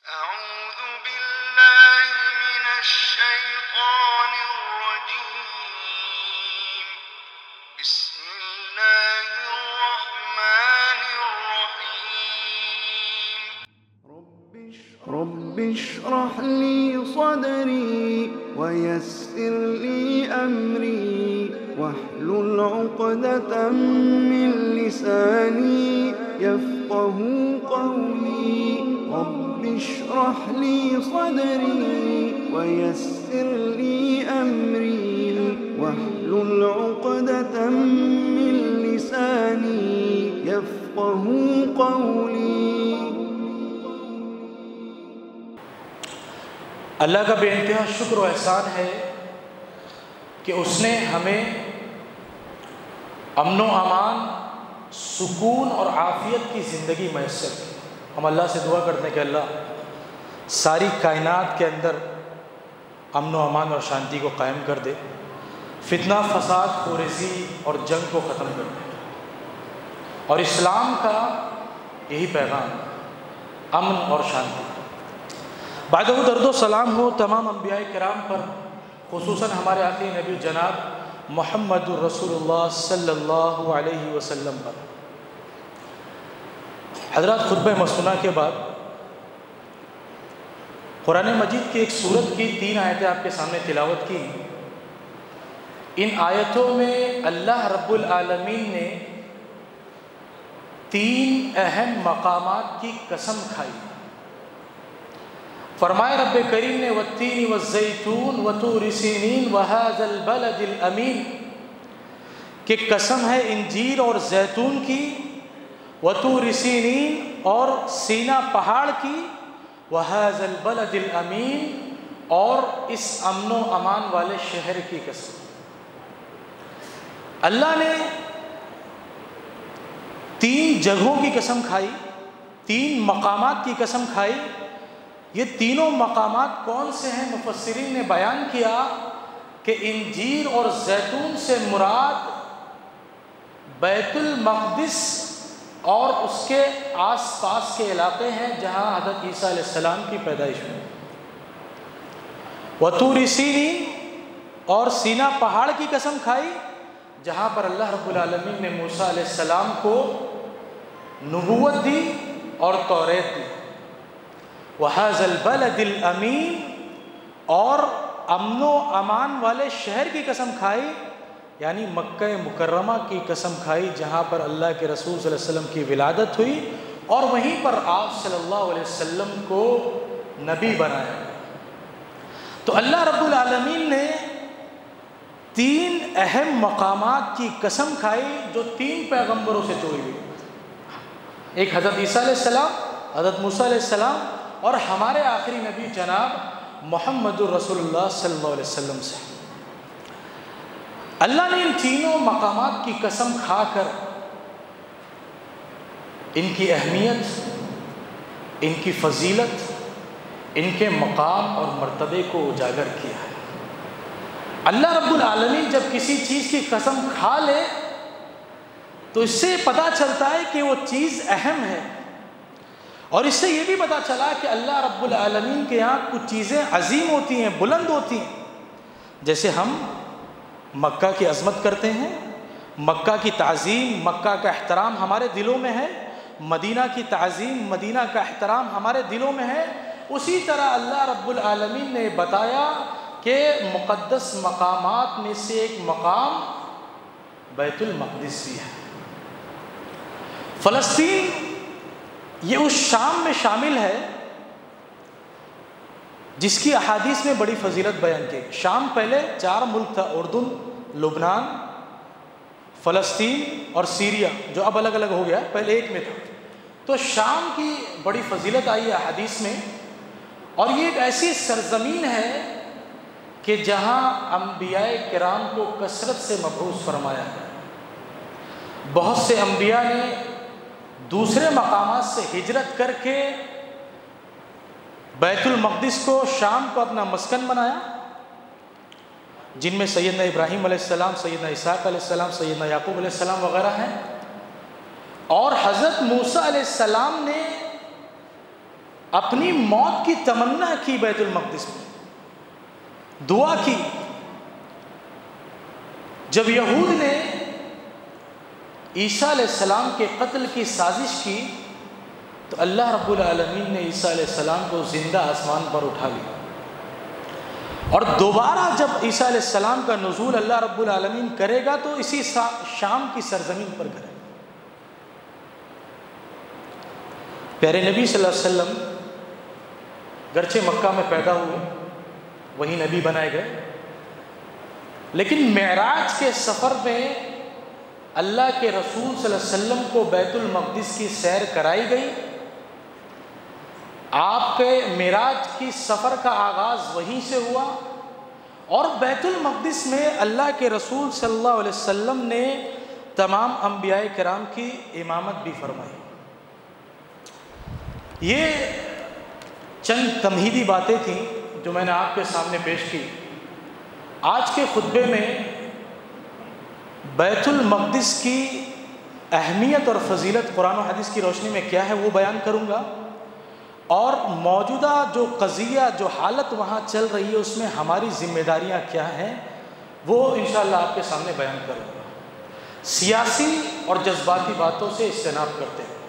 أعوذ بالله من الشيطان الرجيم. بسم الله الرحمن الرحيم. رب اشرح لي صدري ويسر لي أمري واحلل عقدة من لساني يفقه قولي. رب اشرح لي صدري ويسر لي أمري واحلل عقدة من لساني يفقه قولي. اللہ کا بے انتہا شکر و احسان ہے کہ اس نے ہمیں امن و امان، سکون اور عافیت کی زندگی میسر کی۔ ہم اللہ سے دعا کرتے ہیں کہ اللہ ساری کائنات کے اندر امن و امان اور شانتی کو قائم کر دے، فتنہ فساد خورزی اور جنگ کو ختم کر دے۔ اور اسلام کا یہی پیغام، امن اور شانتی۔ بعد درد و سلام ہو تمام انبیاء کرام پر، خصوصاً ہمارے آخری نبی جناب محمد الرسول اللہ صلی اللہ علیہ وسلم پر۔ حضرات، خطبہ مسنونہ کے بعد قرآن مجید کی ایک سورت کی 3 آیتیں آپ کے سامنے تلاوت کی۔ ان آیتوں میں اللہ رب العالمین نے 3 اہم مقامات کی قسم کھائی۔ فرمائے رب کریم نے والتین والزیتون وطور سینین وہذا البلد الامین، کہ قسم ہے انجیر اور زیتون کی، وطور سینین اور سینا پہاڑ کی، وہذا البلد الامین اور اس امن و امان والے شہر کی قسم۔ اللہ نے 3 جگہوں کی قسم کھائی، 3 مقامات کی قسم کھائی۔ یہ تینوں مقامات کون سے ہیں؟ مفسرین نے بیان کیا کہ انجیر اور زیتون سے مراد بیت المقدس اور اس کے آس پاس کے علاقے ہیں جہاں حضرت عیسیٰ علیہ السلام کی پیدائش ہوئی۔ وطور سینین اور سینا پہاڑ کی قسم کھائی جہاں پر اللہ رب العالمین نے موسیٰ علیہ السلام کو نبوت دی اور توریت دی۔ وَهَذَا الْبَلَدِ الْأَمِينَ اور امن و امان والے شہر کی قسم کھائی، یعنی مکہ مکرمہ کی قسم کھائی جہاں پر اللہ کے رسول صلی اللہ علیہ وسلم کی ولادت ہوئی اور وہیں پر آپ صلی اللہ علیہ وسلم کو نبی بنایا۔ تو اللہ رب العالمین نے 3 اہم مقامات کی قسم کھائی جو 3 پیغمبروں سے جوڑی ہوئی، ایک حضرت عیسیٰ علیہ السلام، حضرت موسیٰ علیہ السلام اور ہمارے آخری نبی جناب محمد الرسول اللہ صلی اللہ علیہ وسلم سے۔ اللہ نے ان تینوں مقامات کی قسم کھا کر ان کی اہمیت، ان کی فضیلت، ان کے مقام اور مرتبے کو اجاگر کیا ہے۔ اللہ رب العالمین جب کسی چیز کی قسم کھا لے تو اس سے پتہ چلتا ہے کہ وہ چیز اہم ہے، اور اس سے یہ بھی پتہ چلا کہ اللہ رب العالمین کے یہاں کچھ چیزیں عظیم ہوتی ہیں، بلند ہوتی ہیں۔ جیسے ہم مکہ کی عظمت کرتے ہیں، مکہ کی تعظیم، مکہ کا احترام ہمارے دلوں میں ہے، مدینہ کی تعظیم، مدینہ کا احترام ہمارے دلوں میں ہے، اسی طرح اللہ رب العالمین نے بتایا کہ مقدس مقامات میں سے ایک مقام بیت المقدس بھی ہے۔ فلسطین یہ اس شام میں شامل ہے جس کی احادیث میں بڑی فضیلت بیان کی۔ شام پہلے 4 ملک تھا، اردن، لبنان، فلسطین اور سیریا، جو اب الگ الگ ہو گیا، پہلے ایک میں تھا۔ تو شام کی بڑی فضیلت آئی ہے احادیث میں، اور یہ ایک ایسی سرزمین ہے کہ جہاں انبیاء کرام کو کثرت سے مبعوث فرمایا ہے۔ بہت سے انبیاء نے دوسرے مقامات سے ہجرت کر کے بیت المقدس کو، شام کو اپنا مسکن بنایا، جن میں سیدنا ابراہیم علیہ السلام، سیدنا اسحاق علیہ السلام، سیدنا یعقوب علیہ السلام وغیرہ ہیں۔ اور حضرت موسیٰ علیہ السلام نے اپنی موت کی تمنا کی بیت المقدس میں، دعا کی۔ جب یہود نے عیسیٰ علیہ السلام کے قتل کی سازش کی تو اللہ رب العالمین نے عیسیٰ علیہ السلام کو زندہ آسمان پر اٹھا لیا، اور دوبارہ جب عیسیٰ علیہ السلام کا نزول اللہ رب العالمین کرے گا تو اسی شام کی سرزمین پر کرے گا۔ پیارے نبی صلی اللہ علیہ وسلم گرچہ مکہ میں پیدا ہوئے، وہی نبی بنائے گئے، لیکن معراج کے سفر میں اللہ کے رسول صلی اللہ علیہ وسلم کو بیت المقدس کی سیر کرائی گئی۔ آپ کے معراج کی سفر کا آغاز وہیں سے ہوا، اور بیت المقدس میں اللہ کے رسول صلی اللہ علیہ وسلم نے تمام انبیاء کرام کی امامت بھی فرمائی۔ یہ چند تمہیدی باتیں تھیں جو میں نے آپ کے سامنے پیش کی۔ آج کے خطبے میں بیت المقدس کی اہمیت اور فضیلت قرآن و حدیث کی روشنی میں کیا ہے وہ بیان کروں گا، اور موجودہ جو قضیہ، جو حالت وہاں چل رہی ہے اس میں ہماری ذمہ داریاں کیا ہیں وہ انشاءاللہ آپ کے سامنے بیان کروں گا، سیاسی اور جذباتی باتوں سے اجتناب کرتے ہیں۔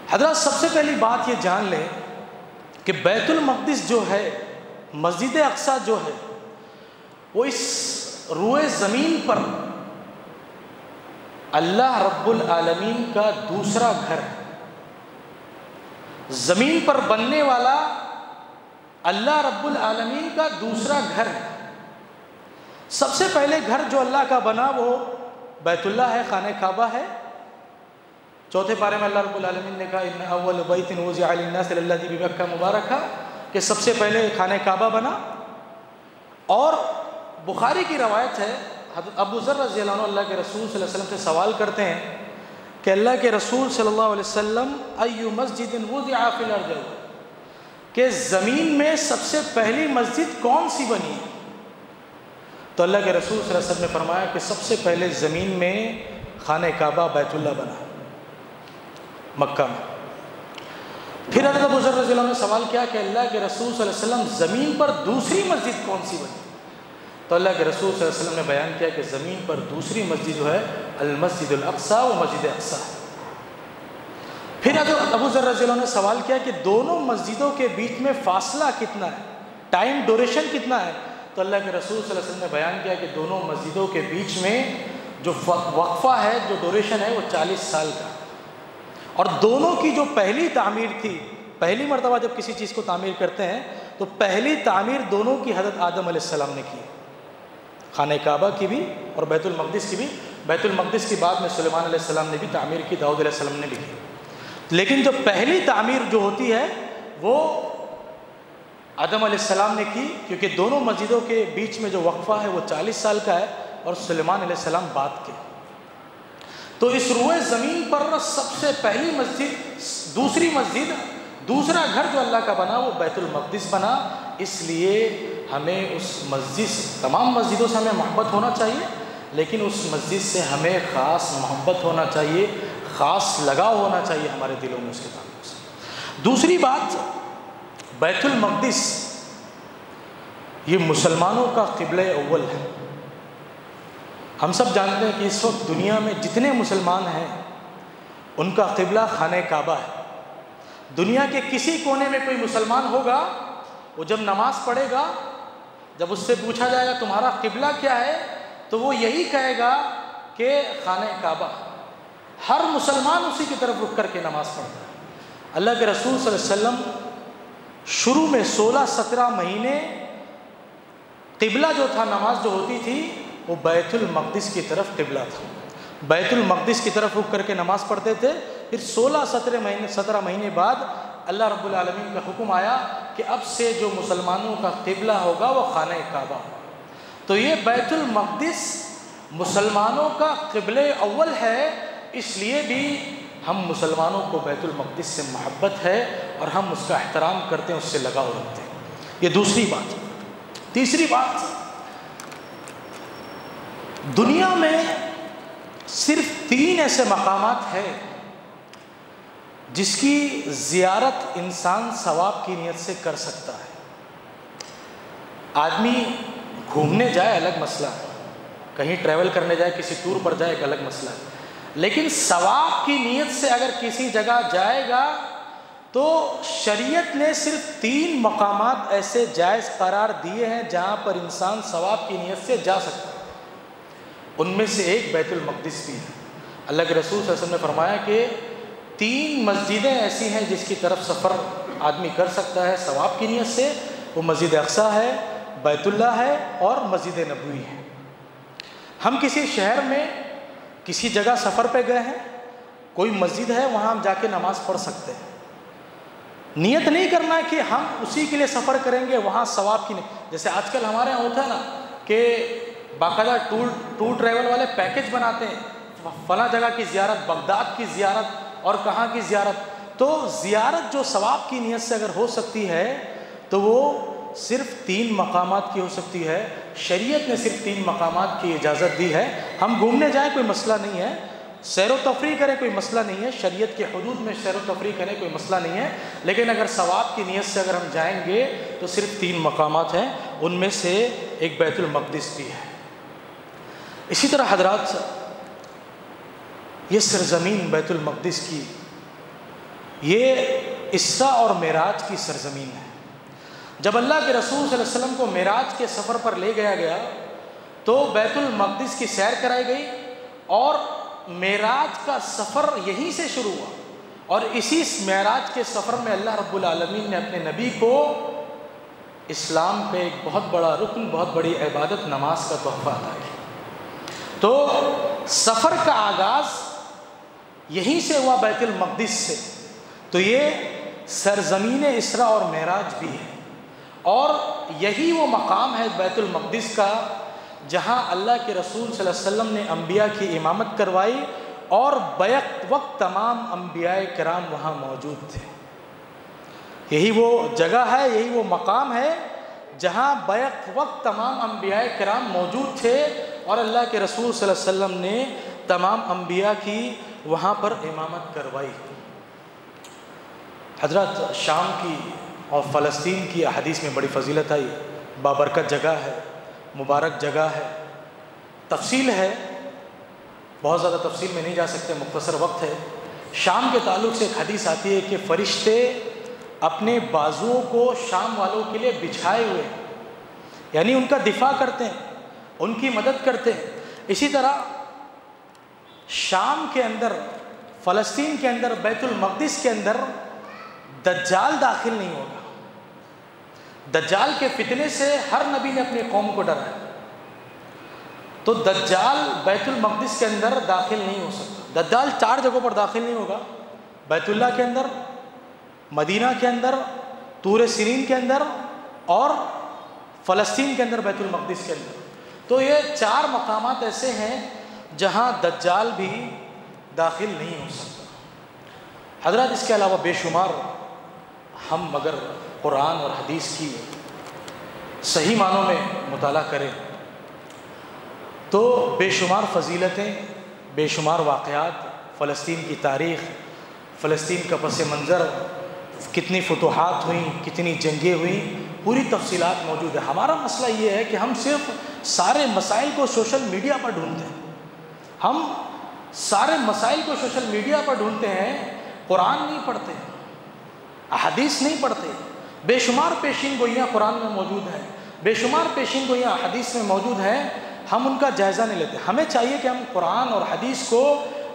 حضرات، سب سے پہلی بات یہ جان لیں کہ بیت المقدس جو ہے، مسجد اقصیٰ جو ہے، وہ اس روئے زمین پر اللہ رب العالمین کا دوسرا گھر ہے۔ زمین پر بننے والا اللہ رب العالمین کا دوسرا گھر ہے۔ سب سے پہلے گھر جو اللہ کا بنا وہ بیت اللہ ہے، خانہ کعبہ ہے۔ چوتھے پارے میں اللہ رب العالمین نے کہا ان اول بیت وضع للناس للذی ببکہ مبارکہ، کہ سب سے پہلے خانہ کعبہ بنا۔ اور بخاری کی روایت ہے، حضرت ابو ذر رضی اللہ عنہ اللہ کے رسول صلی اللہ علیہ وسلم سے سوال کرتے ہیں کہ اللہ کے رسول صلی اللہ علیہ وسلم ای مسجد وضع فی الارض، کہ زمین میں سب سے پہلی مسجد کون سی بنی ہے؟ تو اللہ کے رسول صلی اللہ علیہ وسلم نے فرمایا کہ سب سے پہلے زمین میں خانہ کعبہ بیت اللہ بنا مکہ میں۔ پھر حضرت ابو ذر رضی اللہ عنہ نے سوال کیا کہ اللہ کے رسول صلی اللہ علیہ وسلم زمین پر دوسری مسجد کون سی بنی؟ تو اللہ کے رسول صلی اللہ علیہ وسلم نے بیان کیا کہ زمین پر دوسری مسجد جو ہے المسجد الاقصیٰ، وہ مسجد اقصیٰ ہے۔ پھر حضرت ابو ذر رضی اللہ عنہ نے سوال کیا کہ دونوں مسجدوں کے بیچ میں فاصلہ کتنا ہے، ٹائم ڈوریشن کتنا ہے؟ تو اللہ کے رسول صلی اللہ علیہ وسلم نے بیان کیا کہ دونوں مسجدوں کے بیچ میں جو وقفہ ہے، جو ڈوریشن ہے، وہ 40 سال کا، اور دونوں کی جو پہلی تعمیر تھی، پہلی مرتبہ جب کسی چیز کو تعمیر کرتے ہیں تو پہلی تعمیر دونوں کی حضرت آدم علیہ السلام نے کی، خانہ کعبہ کی بھی اور بیت المقدس کی بھی۔ بیت المقدس کی بعد میں سلیمان علیہ السلام نے بھی تعمیر کی، داؤد علیہ السلام نے بھی کی، لیکن جو پہلی تعمیر جو ہوتی ہے وہ آدم علیہ السلام نے کی، کیونکہ دونوں مسجدوں کے بیچ میں جو وقفہ ہے وہ 40 سال کا ہے، اور سلیمان علیہ السلام بعد کے۔ تو اس روئے زمین پر سب سے پہلی مسجد، دوسری مسجد، دوسرا گھر جو اللہ کا بنا وہ بیت المقدس بنا۔ اس لیے ہمیں اس مسجد سے، تمام مسجدوں سے ہمیں محبت ہونا چاہیے، لیکن اس مسجد سے ہمیں خاص محبت ہونا چاہیے، خاص لگاؤ ہونا چاہیے ہمارے دلوں میں اس کے تعلق سے۔ دوسری بات، بیت المقدس یہ مسلمانوں کا قبلہ اول ہے۔ ہم سب جانتے ہیں کہ اس وقت دنیا میں جتنے مسلمان ہیں ان کا قبلہ خانہ کعبہ ہے۔ دنیا کے کسی کونے میں کوئی مسلمان ہوگا، وہ جب نماز پڑھے گا، جب اس سے پوچھا جائے گا تمہارا قبلہ کیا ہے، تو وہ یہی کہے گا کہ خانہ کعبہ۔ ہر مسلمان اسی کی طرف رک کر کے نماز پڑھتا ہے۔ اللہ کے رسول صلی اللہ علیہ وسلم شروع میں 16-17 مہینے قبلہ جو تھا، نماز جو ہوتی تھی وہ بیت المقدس کی طرف قبلہ تھا، بیت المقدس کی طرف رک کر کے نماز پڑھتے تھے۔ پھر 17 مہینے بعد اللہ رب العالمین کا حکم آیا کہ اب سے جو مسلمانوں کا قبلہ ہوگا وہ خانہ کعبہ ہوگا۔ تو یہ بیت المقدس مسلمانوں کا قبلہ اول ہے، اس لیے بھی ہم مسلمانوں کو بیت المقدس سے محبت ہے اور ہم اس کا احترام کرتے ہیں، اس سے لگاؤ رکھتے ہیں۔ یہ دوسری بات۔ تیسری بات، دنیا میں صرف 3 ایسے مقامات ہیں جس کی زیارت انسان ثواب کی نیت سے کر سکتا ہے۔ آدمی گھومنے جائے الگ مسئلہ ہے، کہیں ٹریول کرنے جائے، کسی ٹور پر جائے ایک الگ مسئلہ ہے، لیکن ثواب کی نیت سے اگر کسی جگہ جائے گا تو شریعت نے صرف 3 مقامات ایسے جائز قرار دیے ہیں جہاں پر انسان ثواب کی نیت سے جا سکتا ہے۔ ان میں سے ایک بیت المقدس بھی ہے۔ اللہ کے رسول صلی اللہ علیہ وسلم نے فرمایا کہ 3 مسجدیں ایسی ہیں جس کی طرف سفر آدمی کر سکتا ہے ثواب کی نیت سے، وہ مسجد اقصیٰ ہے، بیت اللہ ہے اور مسجد نبوی ہے۔ ہم کسی شہر میں کسی جگہ سفر پہ گئے ہیں، کوئی مسجد ہے، وہاں ہم جا کے نماز پڑھ سکتے ہیں۔ نیت نہیں کرنا ہے کہ ہم اسی کے لیے سفر کریں گے، وہاں ثواب کی نہیں۔ جیسے آج کل ہمارے یہاں ہوتا ہے نا کہ باقاعدہ ٹور ٹریول والے پیکج بناتے ہیں، فلاں جگہ کی زیارت، بغداد کی زیارت اور کہاں کی زیارت۔ تو زیارت جو ثواب کی نیت سے اگر ہو سکتی ہے تو وہ صرف 3 مقامات کی ہو سکتی ہے۔ شریعت نے صرف 3 مقامات کی اجازت دی ہے۔ ہم گھومنے جائیں کوئی مسئلہ نہیں ہے، سیر و تفریح کریں کوئی مسئلہ نہیں ہے، شریعت کے حدود میں سیر و تفریح کریں کوئی مسئلہ نہیں ہے، لیکن اگر ثواب کی نیت سے اگر ہم جائیں گے تو صرف 3 مقامات ہیں، ان میں سے ایک بیت المقدس بھی ہے۔ اسی طرح حضرات، یہ سرزمین بیت المقدس کی، یہ اسراء اور معراج کی سرزمین ہے۔ جب اللہ کے رسول صلی اللہ علیہ وسلم کو معراج کے سفر پر لے گیا تو بیت المقدس کی سیر کرائی گئی، اور معراج کا سفر یہیں سے شروع ہوا، اور اسی معراج کے سفر میں اللہ رب العالمین نے اپنے نبی کو اسلام پہ ایک بہت بڑا رکن، بہت بڑی عبادت نماز کا تحفہ عطا کیا۔ تو سفر کا آغاز یہیں سے ہوا، بیت المقدس سے۔ تو یہ سرزمین اسراء اور معراج بھی ہے، اور یہی وہ مقام ہے بیت المقدس کا جہاں اللہ کے رسول صلی اللہ علیہ وسلم نے انبیاء کی امامت کروائی، اور بیک وقت تمام انبیاء کرام وہاں موجود تھے۔ یہی وہ جگہ ہے، یہی وہ مقام ہے جہاں بیک وقت تمام انبیاء کرام موجود تھے، اور اللہ کے رسول صلی اللہ علیہ وسلم نے تمام انبیاء کی وہاں پر امامت کروائی۔ حضرات، شام کی اور فلسطین کی احادیث میں بڑی فضیلت آئی، بابرکت جگہ ہے، مبارک جگہ ہے، تفصیل ہے، بہت زیادہ تفصیل میں نہیں جا سکتے، مختصر وقت ہے۔ شام کے تعلق سے ایک حدیث آتی ہے کہ فرشتے اپنے بازوؤں کو شام والوں کے لیے بچھائے ہوئے، یعنی ان کا دفاع کرتے ہیں، ان کی مدد کرتے ہیں۔ اسی طرح شام کے اندر، فلسطین کے اندر، بیت المقدس کے اندر دجال داخل نہیں ہوگا۔ دجال کے فتنے سے ہر نبی نے اپنی قوم کو ڈرایا، تو دجال بیت المقدس کے اندر داخل نہیں ہو سکتا۔ دجال 4 جگہوں پر داخل نہیں ہوگا، بیت اللہ کے اندر، مدینہ کے اندر، طور سنین کے اندر، اور فلسطین کے اندر، بیت المقدس کے اندر۔ تو یہ 4 مقامات ایسے ہیں جہاں دجال بھی داخل نہیں ہو سکتا۔ حضرات، اس کے علاوہ بے شمار ہم اگر قرآن اور حدیث کی صحیح معنوں میں مطالعہ کریں تو بے شمار فضیلتیں، بے شمار واقعات، فلسطین کی تاریخ، فلسطین کا پس منظر، کتنی فتوحات ہوئیں، کتنی جنگیں ہوئیں، پوری تفصیلات موجود ہے۔ ہمارا مسئلہ یہ ہے کہ ہم صرف سارے مسائل کو سوشل میڈیا پر ڈھونڈتے ہیں، ہم سارے مسائل کو سوشل میڈیا پر ڈھونڈتے ہیں، قرآن نہیں پڑھتے، احادیث نہیں پڑھتے۔ بے شمار پیشین گوئیاں قرآن میں موجود ہیں، بے شمار پیشین گوئیاں احادیث میں موجود ہیں، ہم ان کا جائزہ نہیں لیتے۔ ہمیں چاہیے کہ ہم قرآن اور حدیث کو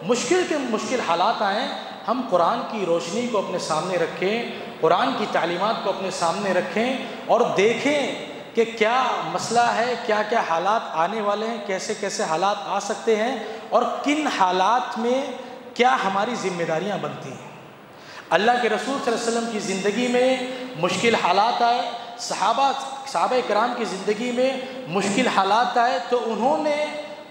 مشکل کے مشکل حالات آئیں، ہم قرآن کی روشنی کو اپنے سامنے رکھیں، قرآن کی تعلیمات کو اپنے سامنے رکھیں، اور دیکھیں کہ کیا مسئلہ ہے، کیا کیا حالات آنے والے ہیں، کیسے کیسے حالات آ سکتے ہیں، اور کن حالات میں کیا ہماری ذمہ داریاں بنتی ہیں۔ اللہ کے رسول صلی اللہ علیہ وسلم کی زندگی میں مشکل حالات آئے، صحابہ کرام کی زندگی میں مشکل حالات آئے، تو انہوں نے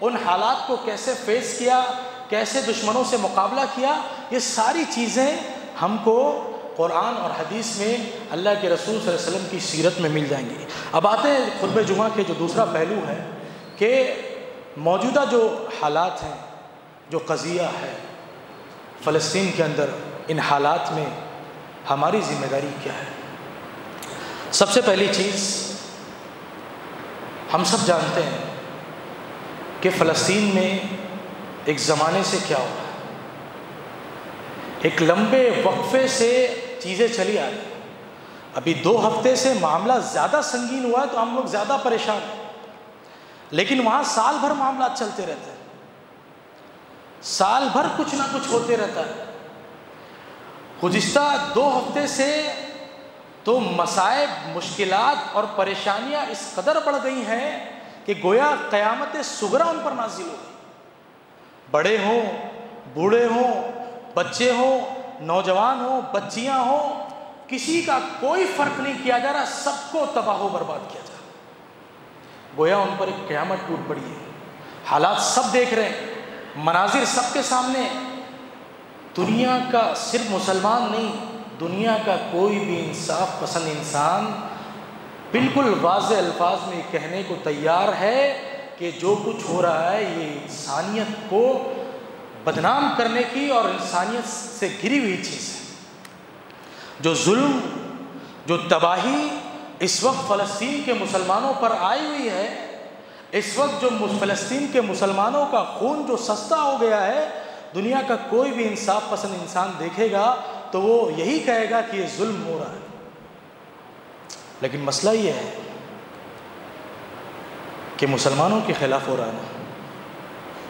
ان حالات کو کیسے فیس کیا، کیسے دشمنوں سے مقابلہ کیا، یہ ساری چیزیں ہم کو قرآن اور حدیث میں اللہ کے رسول صلی اللہ علیہ وسلم کی سیرت میں مل جائیں گی۔ اب آتے ہیں خطبہ جمعہ کے جو دوسرا پہلو ہے کہ موجودہ جو حالات ہیں، جو قضیہ ہے فلسطین کے اندر، ان حالات میں ہماری ذمہ داری کیا ہے؟ سب سے پہلی چیز، ہم سب جانتے ہیں کہ فلسطین میں ایک زمانے سے کیا ہوا ہے، ایک لمبے وقفے سے چیزیں چلی آ رہی ہیں۔ ابھی 2 ہفتے سے معاملہ زیادہ سنگین ہوا ہے تو ہم لوگ زیادہ پریشان ہیں، لیکن وہاں سال بھر معاملات چلتے رہتے ہیں، سال بھر کچھ نہ کچھ ہوتے رہتا ہے۔ گزشتہ 2 ہفتے سے تو مصائب، مشکلات اور پریشانیاں اس قدر بڑھ گئی ہیں کہ گویا قیامت صغریٰ ان پر نازل ہو گئی۔ بڑے ہوں، بوڑھے ہوں، بچے ہوں، نوجوان ہوں، بچیاں ہوں، کسی کا کوئی فرق نہیں کیا جا رہا، سب کو تباہ و برباد کیا جا رہا۔ گویا ان پر ایک قیامت ٹوٹ پڑی ہے۔ حالات سب دیکھ رہے ہیں، مناظر سب کے سامنے۔ دنیا کا صرف مسلمان نہیں، دنیا کا کوئی بھی انصاف پسند انسان بالکل واضح الفاظ میں کہنے کو تیار ہے کہ جو کچھ ہو رہا ہے یہ انسانیت کو بدنام کرنے کی اور انسانیت سے گری ہوئی چیز ہے۔ جو ظلم، جو تباہی اس وقت فلسطین کے مسلمانوں پر آئی ہوئی ہے، اس وقت جو فلسطین کے مسلمانوں کا خون جو سستا ہو گیا ہے، دنیا کا کوئی بھی انصاف پسند انسان دیکھے گا تو وہ یہی کہے گا کہ یہ ظلم ہو رہا ہے۔ لیکن مسئلہ یہ ہے کہ مسلمانوں کے خلاف ہو رہا ہے نا،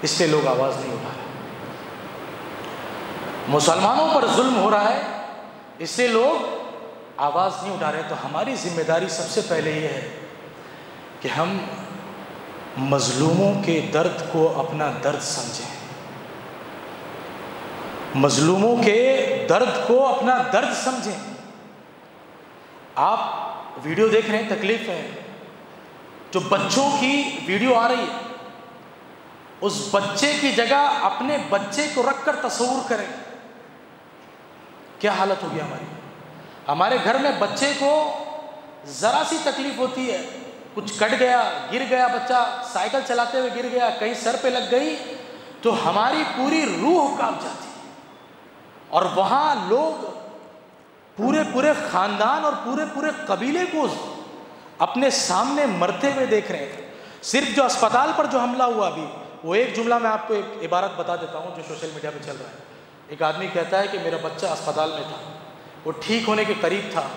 اس لیے لوگ آواز نہیں اٹھا رہے۔ مسلمانوں پر ظلم ہو رہا ہے، اس سے لوگ آواز نہیں اٹھا رہے۔ تو ہماری ذمہ داری سب سے پہلے یہ ہے کہ ہم مظلوموں کے درد کو اپنا درد سمجھیں، مظلوموں کے درد کو اپنا درد سمجھیں۔ آپ ویڈیو دیکھ رہے ہیں، تکلیف ہے، جو بچوں کی ویڈیو آ رہی ہے، اس بچے کی جگہ اپنے بچے کو رکھ کر تصور کریں کیا حالت ہوگی ہماری۔ ہمارے گھر میں بچے کو ذرا سی تکلیف ہوتی ہے، کچھ کٹ گیا، گر گیا، بچہ سائیکل چلاتے ہوئے گر گیا، کہیں سر پہ لگ گئی، تو ہماری پوری روح کانپ جاتی ہے۔ اور وہاں لوگ پورے خاندان اور پورے قبیلے کو اپنے سامنے مرتے ہوئے دیکھ رہے ہیں۔ صرف جو اسپتال پر جو حملہ ہوا ابھی، وہ ایک جملہ میں آپ کو ایک عبارت بتا دیتا ہوں جو سوشل میڈیا پہ چل رہا ہے۔ ایک آدمی کہتا ہے کہ میرا بچہ اسپتال میں تھا، وہ ٹھیک ہونے کے قریب تھا،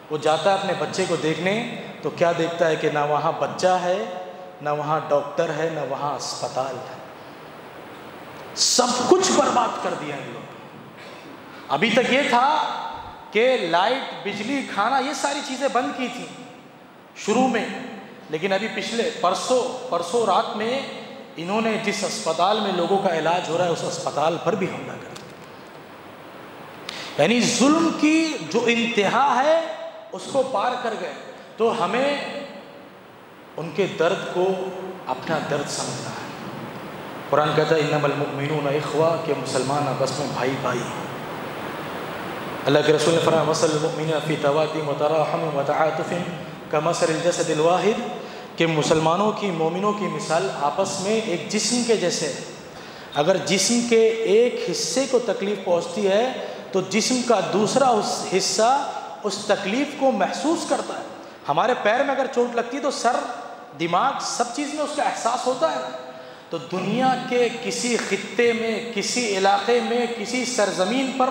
وہ جاتا ہے اپنے بچے کو دیکھنے تو کیا دیکھتا ہے کہ نہ وہاں بچہ ہے، نہ وہاں ڈاکٹر ہے، نہ وہاں اسپتال ہے، سب کچھ برباد کر دیا ان لوگوں۔ ابھی تک یہ تھا کہ لائٹ، بجلی، کھانا، یہ ساری چیزیں بند کی تھیں شروع میں، لیکن ابھی پچھلے پرسوں رات میں انہوں نے جس اسپتال میں لوگوں کا علاج ہو رہا ہے اس اسپتال پر بھی حملہ کر دیا۔ یعنی ظلم کی جو انتہا ہے اس کو پار کر گئے۔ تو ہمیں ان کے درد کو اپنا درد سمجھنا ہے۔ قرآن کہتا ہے انما المؤمنون اخوہ، کہ مسلمان آپس میں بھائی بھائی ہیں۔ اللہ کے رسول نے فرمایا مثل المؤمنین فی توادہم وتراحم وتعاطف کمثل الجسد الواحد، کہ مسلمانوں کی، مومنوں کی مثال آپس میں ایک جسم کے جیسے ہے۔ اگر جسم کے ایک حصے کو تکلیف پہنچتی ہے تو جسم کا دوسرا حصہ اس تکلیف کو محسوس کرتا ہے۔ ہمارے پیر میں اگر چوٹ لگتی ہے تو سر، دماغ، سب چیز میں اس کا احساس ہوتا ہے۔ تو دنیا کے کسی خطے میں، کسی علاقے میں، کسی سرزمین پر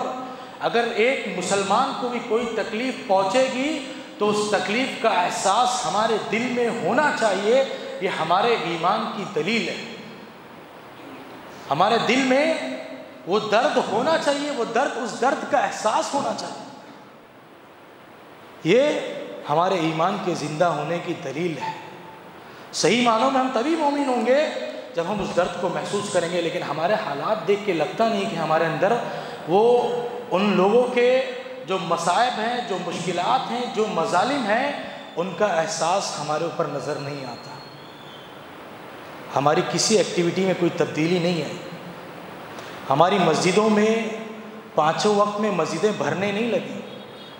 اگر ایک مسلمان کو بھی کوئی تکلیف پہنچے گی تو اس تکلیف کا احساس ہمارے دل میں ہونا چاہیے۔ یہ ہمارے ایمان کی دلیل ہے۔ ہمارے دل میں وہ درد ہونا چاہیے، وہ درد، اس درد کا احساس ہونا چاہیے۔ یہ ہمارے ایمان کے زندہ ہونے کی دلیل ہے۔ صحیح معنوں میں ہم تبھی مومن ہوں گے جب ہم اس درد کو محسوس کریں گے، لیکن ہمارے حالات دیکھ کے لگتا نہیں کہ ہمارے اندر وہ ان لوگوں کے جو مصائب ہیں، جو مشکلات ہیں، جو مظالم ہیں، ان کا احساس ہمارے اوپر نظر نہیں آتا۔ ہماری کسی ایکٹیویٹی میں کوئی تبدیلی نہیں ہے۔ ہماری مسجدوں میں 5 وقت میں مسجدیں بھرنے نہیں لگی۔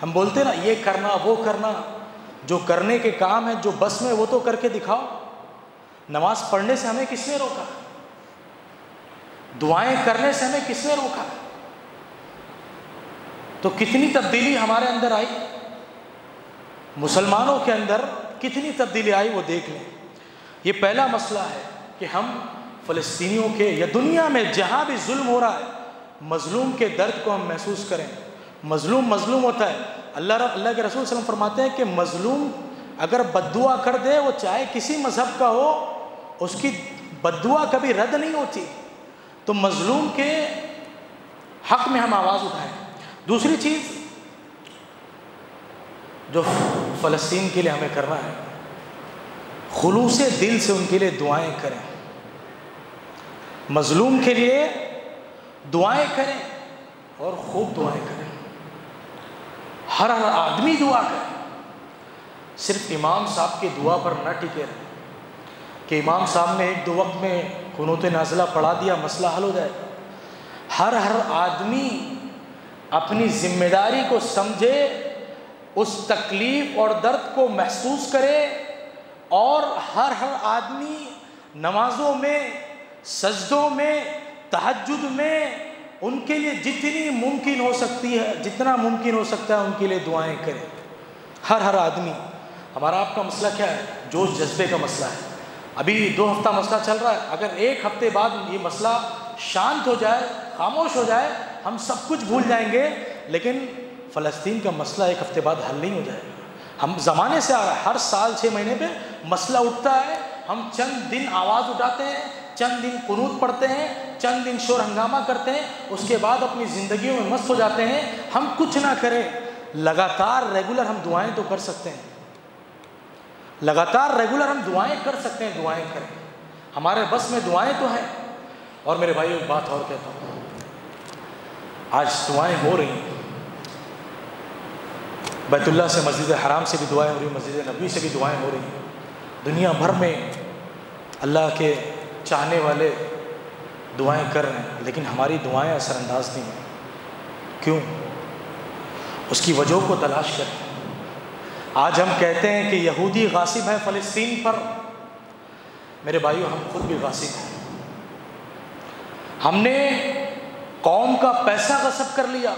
ہم بولتے نا یہ کرنا، وہ کرنا، جو کرنے کے کام ہیں جو بس میں وہ تو کر کے دکھاؤ۔ نماز پڑھنے سے ہمیں کس نے روکا؟ دعائیں کرنے سے ہمیں کس نے روکا؟ تو کتنی تبدیلی ہمارے اندر آئی، مسلمانوں کے اندر کتنی تبدیلی آئی وہ دیکھ لیں۔ یہ پہلا مسئلہ ہے کہ ہم فلسطینیوں کے یا دنیا میں جہاں بھی ظلم ہو رہا ہے، مظلوم کے درد کو ہم محسوس کریں۔ مظلوم ہوتا ہے، اللہ کے رسول صلی اللہ علیہ وسلم فرماتے ہیں کہ مظلوم اگر بد دعا کر دے، وہ چاہے کسی مذہب کا ہو، اس کی بد دعا کبھی رد نہیں ہوتی۔ تو مظلوم کے حق میں ہم آواز اٹھائیں۔ دوسری چیز جو فلسطین کے لیے ہمیں کرنا ہے، خلوص دل سے ان کے لیے دعائیں کریں، مظلوم کے لیے دعائیں کریں اور خوب دعائیں کریں۔ ہر آدمی دعا کرے، صرف امام صاحب کی دعا پر نہ ٹکے رہے کہ امام صاحب نے ایک دو وقت میں قنوت نازلہ پڑھا دیا مسئلہ حل ہو جائے۔ ہر آدمی اپنی ذمہ داری کو سمجھے، اس تکلیف اور درد کو محسوس کرے، اور ہر آدمی نمازوں میں، سجدوں میں، تہجد میں ان کے لیے جتنی ممکن ہو سکتی ہے، جتنا ممکن ہو سکتا ہے ان کے لیے دعائیں کرے۔ ہر آدمی۔ ہمارا آپ کا مسئلہ کیا ہے؟ جوش جذبے کا مسئلہ ہے۔ ابھی 2 ہفتہ مسئلہ چل رہا ہے، اگر 1 ہفتے بعد یہ مسئلہ شانت ہو جائے، خاموش ہو جائے، ہم سب کچھ بھول جائیں گے، لیکن فلسطین کا مسئلہ 1 ہفتے بعد حل نہیں ہو جائے گا۔ ہم زمانے سے آ رہا ہے، ہر سال 6 مہینے پہ مسئلہ اٹھتا ہے، ہم چند دن آواز اٹھاتے ہیں، چند دن قنوت پڑھتے ہیں، چند دن شور ہنگامہ کرتے ہیں، اس کے بعد اپنی زندگیوں میں مست ہو جاتے ہیں۔ ہم کچھ نہ کریں، لگاتار ریگولر ہم دعائیں تو کر سکتے ہیں، لگاتار ریگولر ہم دعائیں کر سکتے ہیں، دعائیں کریں، ہمارے بس میں دعائیں تو ہیں۔ اور میرے بھائیو ایک بات اور کہتا ہوں، آج دعائیں ہو رہی ہیں، بیت اللہ سے مسجد حرام سے بھی دعائیں ہو رہی ہیں، مسجد نبوی سے بھی دعائیں ہو رہی ہیں، دنیا بھر میں اللہ کے چاہنے والے دعائیں کر رہے ہیں، لیکن ہماری دعائیں اثر انداز نہیں ہیں۔ کیوں؟ اس کی وجہ کو تلاش کریں۔ آج ہم کہتے ہیں کہ یہودی غاصب ہے فلسطین پر، میرے بھائیو ہم خود بھی غاصب ہیں۔ ہم نے قوم کا پیسہ غصب کر لیا،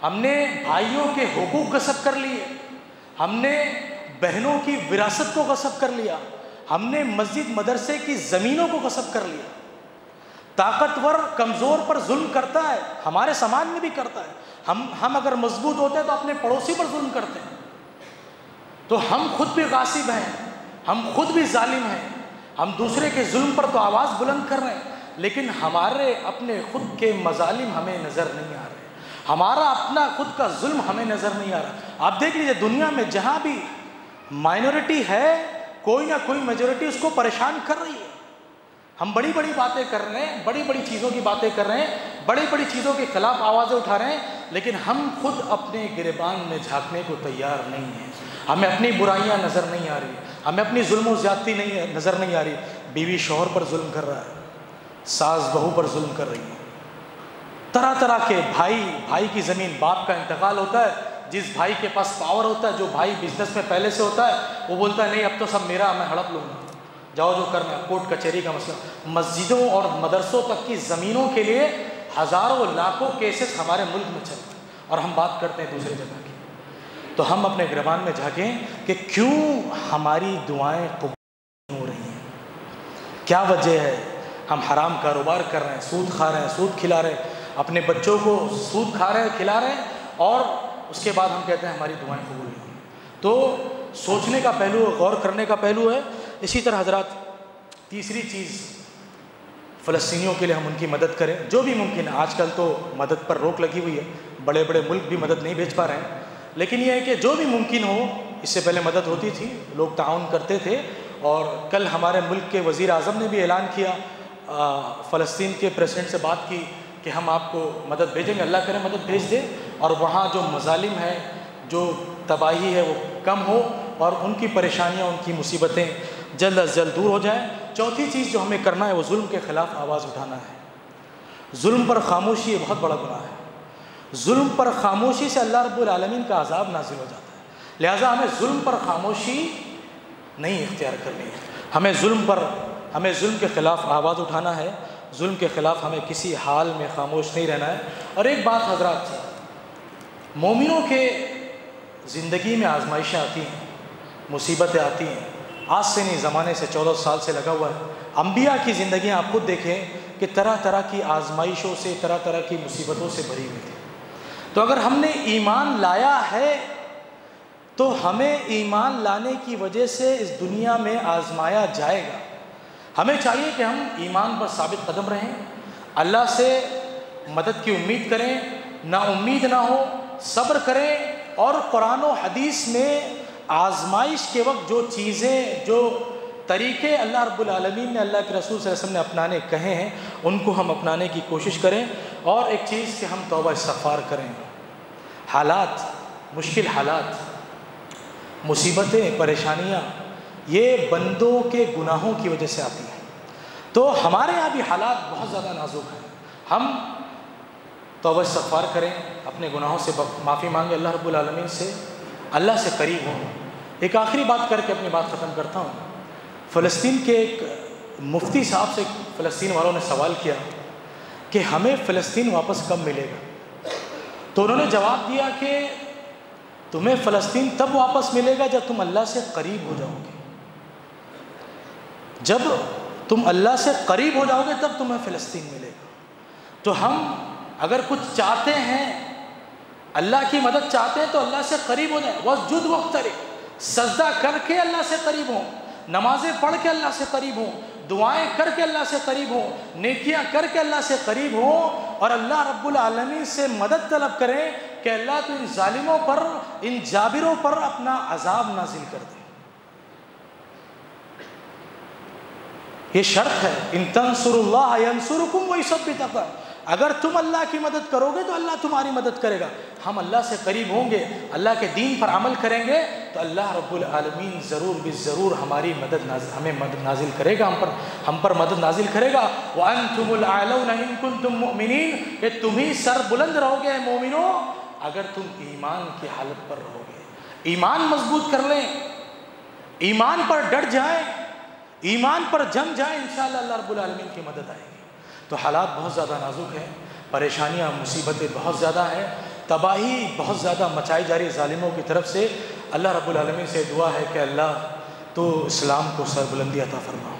ہم نے بھائیوں کے حقوق غصب کر لیے، ہم نے بہنوں کی وراثت کو غصب کر لیا، ہم نے مسجد مدرسے کی زمینوں کو غصب کر لیا۔ طاقتور کمزور پر ظلم کرتا ہے، ہمارے سماج میں بھی کرتا ہے۔ ہم اگر مضبوط ہوتے ہیں تو اپنے پڑوسی پر ظلم کرتے ہیں۔ تو ہم خود بھی غاصب ہیں، ہم خود بھی ظالم ہیں، ہم دوسرے کے ظلم پر تو آواز بلند کر رہے ہیں، لیکن ہمارے اپنے خود کے مظالم ہمیں نظر نہیں آ رہے، ہمارا اپنا خود کا ظلم ہمیں نظر نہیں آ رہا۔ آپ دیکھ لیجیے دنیا میں جہاں بھی مائنورٹی ہے، کوئی نہ کوئی میجورٹی اس کو پریشان کر رہی ہے۔ ہم بڑی بڑی باتیں کر رہے ہیں، بڑی بڑی چیزوں کی باتیں کر رہے ہیں، بڑی بڑی چیزوں کے خلاف آوازیں اٹھا رہے ہیں، لیکن ہم خود اپنے گریبان میں جھانکنے کو تیار نہیں ہیں۔ ہمیں اپنی برائیاں نظر نہیں آ رہی، ہمیں اپنی ظلم و زیادتی نظر نہیں آ رہی۔ بیوی شوہر پر ظلم کر رہا ہے، ساس بہو پر ظلم کر رہی ہے، طرح طرح کے بھائی کی زمین، باپ کا انتقال ہوتا ہے، جس بھائی کے پاس پاور ہوتا ہے، جو بھائی بزنس میں پہلے سے ہوتا ہے، وہ بولتا ہے نہیں اب تو سب میرا، میں ہڑپ لوں گا، جاؤ جو کرنا ہے۔ کورٹ کچہری کا مسئلہ، مسجدوں اور مدرسوں تک کی زمینوں کے لیے ہزاروں لاکھوں کیسز ہمارے ملک میں چلتے ہیں، اور ہم بات کرتے ہیں دوسری جگہ کی۔ تو ہم اپنے گریبان میں جھانکیں کہ کیوں ہماری دعائیں قبول ہو رہی ہیں، کیا وجہ ہے؟ ہم حرام کاروبار کر رہے ہیں، سود کھا رہے ہیں، سود کھلا رہے ہیں، اپنے بچوں کو سود کھا رہے ہیں، کھلا رہے ہیں، اور اس کے بعد ہم کہتے ہیں ہماری دعائیں قبول نہیں ہیں۔ تو سوچنے کا پہلو، غور کرنے کا پہلو ہے۔ اسی طرح حضرات تیسری چیز، فلسطینیوں کے لیے ہم ان کی مدد کریں جو بھی ممکن ہے۔ آج کل تو مدد پر روک لگی ہوئی ہے، بڑے بڑے ملک بھی مدد نہیں بھیج پا رہے ہیں، لیکن یہ ہے کہ جو بھی ممکن ہو، اس سے پہلے مدد ہوتی تھی، لوگ تعاون کرتے تھے، اور کل ہمارے ملک کے وزیر اعظم نے بھی اعلان کیا، فلسطین کے پریزیڈنٹ سے بات کی کہ ہم آپ کو مدد بھیجیں گے، اللہ کرے مدد بھیج دے، اور وہاں جو مظالم ہیں، جو تباہی ہے وہ کم ہو، اور ان کی پریشانیاں، ان کی مصیبتیں جلد از جلد دور ہو جائیں۔ چوتھی چیز جو ہمیں کرنا ہے وہ ظلم کے خلاف آواز اٹھانا ہے۔ ظلم پر خاموشی یہ بہت بڑا گناہ ہے، ظلم پر خاموشی سے اللہ رب العالمین کا عذاب نازل ہو جاتا ہے، لہٰذا ہمیں ظلم پر خاموشی نہیں اختیار کرنی ہے، ہمیں ظلم کے خلاف آواز اٹھانا ہے، ظلم کے خلاف ہمیں کسی حال میں خاموش نہیں رہنا ہے۔ اور ایک بات حضرات، مومنوں کے زندگی میں آزمائشیں آتی ہیں، مصیبتیں آتی ہیں، آج سے نہیں زمانے سے 14 سال سے لگا ہوا ہے۔ انبیاء کی زندگیاں آپ خود دیکھیں کہ طرح طرح کی آزمائشوں سے، طرح طرح کی مصیبتوں سے بھری ہوئی تھی۔ تو اگر ہم نے ایمان لایا ہے تو ہمیں ایمان لانے کی وجہ سے اس دنیا میں آزمایا جائے گا۔ ہمیں چاہیے کہ ہم ایمان پر ثابت قدم رہیں، اللہ سے مدد کی امید کریں، نا امید نہ ہو، صبر کریں، اور قرآن و حدیث میں آزمائش کے وقت جو چیزیں، جو طریقے اللہ رب العالمین نے، اللہ کے رسول صلی اللہ علیہ وسلم نے اپنانے کہے ہیں، ان کو ہم اپنانے کی کوشش کریں۔ اور ایک چیز کہ ہم توبہ استغفار کریں۔ حالات، مشکل حالات، مصیبتیں، پریشانیاں یہ بندوں کے گناہوں کی وجہ سے آتی ہیں۔ تو ہمارے یہاں بھی حالات بہت زیادہ نازک ہیں، ہم توبہ استغفار کریں، اپنے گناہوں سے معافی مانگیں اللہ رب العالمین سے، اللہ سے قریب ہوں۔ ایک آخری بات کر کے اپنی بات ختم کرتا ہوں۔ فلسطین کے ایک مفتی صاحب سے فلسطین والوں نے سوال کیا کہ ہمیں فلسطین واپس کب ملے گا؟ تو انہوں نے جواب دیا کہ تمہیں فلسطین تب واپس ملے گا جب تم اللہ سے قریب ہو جاؤ گے۔ جب تم اللہ سے قریب ہو جاؤ گے تب تمہیں فلسطین ملے گا۔ تو ہم اگر کچھ چاہتے ہیں، اللہ کی مدد چاہتے ہیں، تو اللہ سے قریب ہو جائیں۔ واسجد واقترب، سجدہ کر کے اللہ سے قریب ہوں، نمازیں پڑھ کے اللہ سے قریب ہوں، دعائیں کر کے اللہ سے قریب ہوں، نیکیاں کر کے اللہ سے قریب ہوں، اور اللہ رب العالمین سے مدد طلب کریں کہ اللہ تو ان ظالموں پر، ان جابروں پر اپنا عذاب نازل کر دے۔ یہ شرط ہے، ان تنصروا اللہ ینصرکم ویثبت اقدامکم، اگر تم اللہ کی مدد کرو گے تو اللہ تمہاری مدد کرے گا۔ ہم اللہ سے قریب ہوں گے، اللہ کے دین پر عمل کریں گے تو اللہ رب العالمین ضرور بالضرور ہماری مدد ہمیں مدد نازل کرے گا، ہم پر مدد نازل کرے گا۔ وَأَنْتُمُ الْأَعْلَوْنَ إِن كُنتُم مُؤْمِنِينَ، کہ تم ہی سر بلند رہو گے مومنوں اگر تم ایمان کی حالت پر رہو گے۔ ایمان مضبوط کر لیں، ایمان پر ڈٹ جائیں، ایمان پر جم جائیں، انشاءاللہ اللہ رب العالمین کی مدد آئے گی۔ تو حالات بہت زیادہ نازک ہیں، پریشانیاں، مصیبتیں بہت زیادہ ہیں، تباہی بہت زیادہ مچائی جا رہی ظالموں کی طرف سے۔ اللہ رب العالمین سے دعا ہے کہ اللہ تو اسلام کو سربلندی عطا فرما،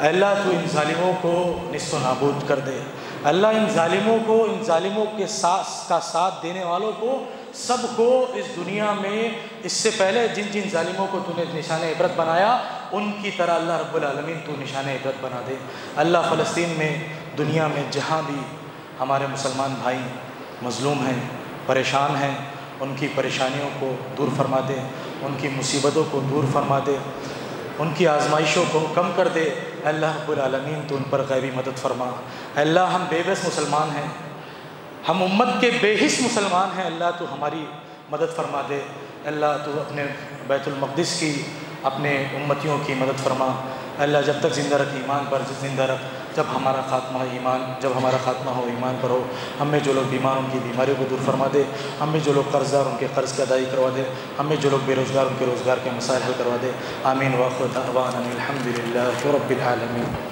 اللہ تو ان ظالموں کو نصف و نابود کر دے، اللہ ان ظالموں کو، ان ظالموں کے ساتھ دینے والوں کو، سب کو اس دنیا میں اس سے پہلے جن جن ظالموں کو تو نے نشان عبرت بنایا ان کی طرح اللہ رب العالمین تو نشان عبرت بنا دے۔ اللہ فلسطین میں، دنیا میں جہاں بھی ہمارے مسلمان بھائی مظلوم ہیں، پریشان ہیں، ان کی پریشانیوں کو دور فرما دے، ان کی مصیبتوں کو دور فرما دے، ان کی آزمائشوں کو کم کر دے۔ اللہ رب العالمین تو ان پر غیبی مدد فرما۔ اللہ ہم بے بس مسلمان ہیں، ہم امت کے بے حس مسلمان ہیں، اللہ تو ہماری مدد فرما دے۔ اللہ تو اپنے بیت المقدس کی، اپنے امتیوں کی مدد فرما۔ اللہ جب تک زندہ رکھ ایمان پر زندہ رکھ، جب ہمارا خاتمہ ہو ایمان پر ہو۔ ہم میں جو لوگ بیمار ان کی بیماریوں کو دور فرما دے، ہم میں جو لوگ قرضدار ان کے قرض کی ادائیگی کروا دے، ہم میں جو لوگ بے روزگار ان کے روزگار کے مسائل حل کروا دے۔ آمین۔ وآخر دعوانا الحمد للہ رب العالمین۔